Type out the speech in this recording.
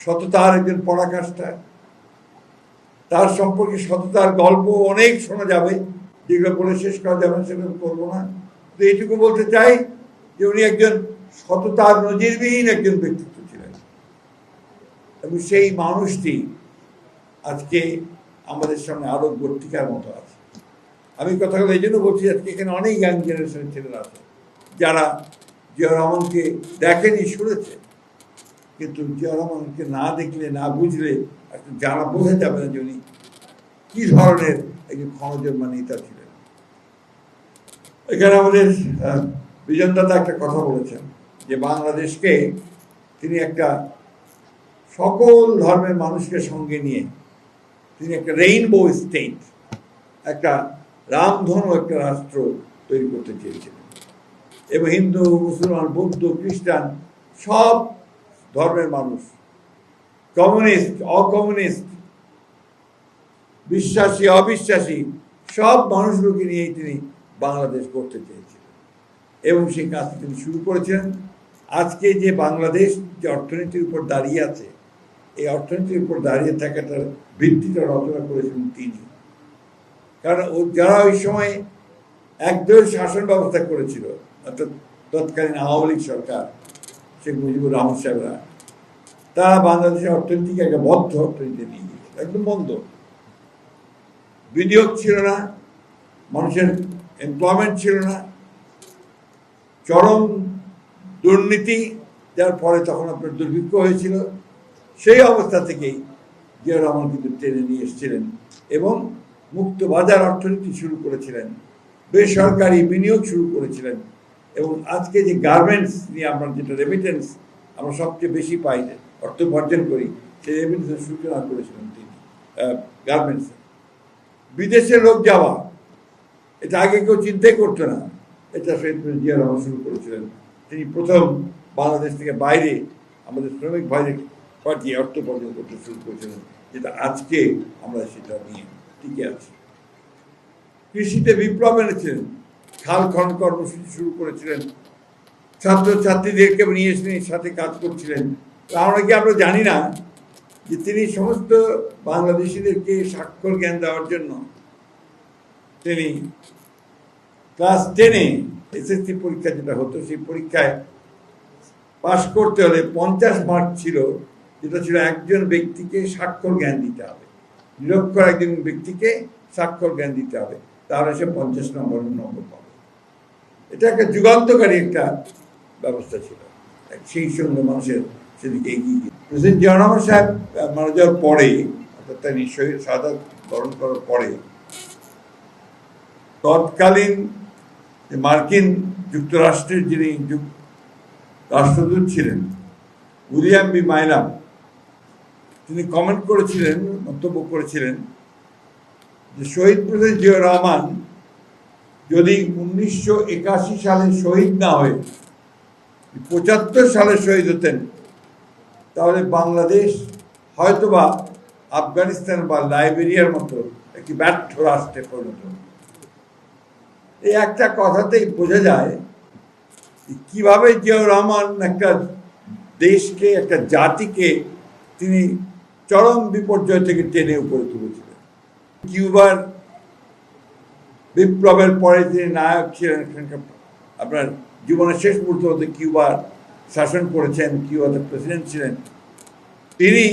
সততার একজন পরাকাষ্ঠা। তার সম্পর্কে সততার গল্প অনেক শোনা যাবে, যেগুলো বলে শেষ করা যাবে না, সেগুলো করবো না। তো এইটুকু বলতে চাই যে উনি একজন সততার নজিরবিহীন একজন ব্যক্তিত্ব ছিলেন, এবং সেই মানুষটি আজকে আমাদের সামনে আরো বর্তিকার মতো আছে। আমি কথাগুলো এই জন্য বলছি, আজকে এখানে অনেক ইয়াং জেনারেশনের ছেলেরা আছে যারা জিয়া রহমানকে দেখেনি, শুনেছে, কিন্তু জিয়া রহমানকে না দেখলে, না বুঝলে যারা বোঝা যাবে না যে উনি কি ধরনের একজন ক্ষণজন্মা নেতা ছিলেন। এখানে আমাদের বিজন দাদা একটা কথা বলেছেন যে বাংলাদেশকে তিনি একটা সকল ধর্মের মানুষকে সঙ্গে নিয়ে তিনি একটা রেইনবো স্টেট, একটা রামধনু একটা রাষ্ট্র তৈরি করতে চেয়েছিলেন, এবং হিন্দু, মুসলমান, বৌদ্ধ, খ্রিস্টান সব ধর্মের মানুষ, কমিউনিস্ট, অকমিউনিস্ট, বিশ্বাসী, অবিশ্বাসী সব মানুষগুলোকে নিয়েই তিনি বাংলাদেশ করতে চেয়েছিলেন, এবং সেই কাজটি তিনি শুরু করেছিলেন। আজকে যে বাংলাদেশ যে অর্থনীতির উপর দাঁড়িয়ে আছে, এই অর্থনীতির উপর দাঁড়িয়ে থাকাটার ভিত্তিটা রচনা করেছিলেন তিনি। কারণ যারা ওই সময় একদল শাসন ব্যবস্থা করেছিল, অর্থাৎ তৎকালীন আওয়ামী লীগ সরকার, শেখ মুজিবুর রহমান সাহেবরা, তারা বাংলাদেশের অর্থনীতিকে একটা বদ্ধ অর্থনীতি নিয়ে গিয়েছিল, একদম বন্ধ। বিনিয়োগ ছিল না, মানুষের এমপ্লয়মেন্ট ছিল না, চরম দুর্নীতি, যার ফলে তখন আপনার দুর্ভিক্ষ হয়েছিল। সেই অবস্থা থেকেই জিয়া রহমান কিন্তু টেনে নিয়ে এসেছিলেন এবং মুক্ত বাজার অর্থনীতি শুরু করেছিলেন, বেসরকারি বিনিয়োগ শুরু করেছিলেন, এবং আজকে যে গার্মেন্টস নিয়ে আমরা যেটা রেমিটেন্স আমরা সবচেয়ে বেশি পাই, অর্থ উপার্জন করি, সেই রেমিটেন্সের সূচনা করেছিলেন তিনি। গার্মেন্টসে বিদেশে লোক যাওয়া, এটা আগে কেউ চিন্তাই করতো না, এটা শহীদ জিয়া রহমান শুরু করেছিলেন। তিনি প্রথম বাংলাদেশ থেকে বাইরে আমাদের শ্রমিক ভাইদের পাঠিয়ে অর্থ উপার্জন করতে শুরু করেছিলেন, যেটা আজকে আমরা সেটা নিয়ে টিকে আছি। কৃষিতে বিপ্লব এনেছিলেন, খাল খনন কর্মসূচি শুরু করেছিলেন, ছাত্রছাত্রীদেরকে নিয়ে এসে সাথে কাজ করছিলেন। আমরা জানি না যে তিনি সমস্ত বাংলাদেশিদেরকে স্বাক্ষর জ্ঞান দেওয়ার জন্য তিনি ক্লাস 10-এ এসএসসি পরীক্ষা যেটা হতো, সেই পরীক্ষায় পাশ করতে হলে 50 মার্ক ছিল, যেটা ছিল একজন ব্যক্তিকে স্বাক্ষর জ্ঞান দিতে হবে, নিরক্ষর একজন ব্যক্তিকে স্বাক্ষর জ্ঞান দিতে হবে, তাহলে সে 50 নম্বর পাবে। এটা একটা যুগান্তকারী একটা ব্যবস্থা ছিল, সেই সঙ্গে মানুষের সেদিকে এগিয়ে গিয়ে প্রেসিডেন্ট জিয়া রহমান সাহেব মারা যাওয়ার পরে, অর্থাৎ তার নিশ্চয়ই শাহাদাত বরণ করার পরে, তৎকালীন মার্কিন যুক্তরাষ্ট্রের যিনি রাষ্ট্রদূত ছিলেন উইলিয়াম বি মাইলাম, তিনি কমেন্ট করেছিলেন, মন্তব্য করেছিলেন যে শহীদ প্রেসিডেন্ট জিয়া রহমান যদি 1981 সালে শহীদ না হয়ে 75 সালে শহীদ হতেন, তাহলে বাংলাদেশ হয়তোবা আফগানিস্তান বা লাইবেরিয়ার মতো একটি ব্যর্থ রাষ্ট্রে পরিণত। এই একটা কথাতেই বোঝা যায় কিভাবে জিয়াউর রহমান একটা দেশকে, একটা জাতিকে তিনি চরম বিপর্যয় থেকে টেনে উপরে তুলেছিলেন। কিউবার বিপ্লবের পরে তিনি নায়ক ছিলেন, আপনার জীবনের শেষ মুহূর্ত হতে কিউবার শাসন করেছেন, কিউবার প্রেসিডেন্ট ছিলেন। তিনি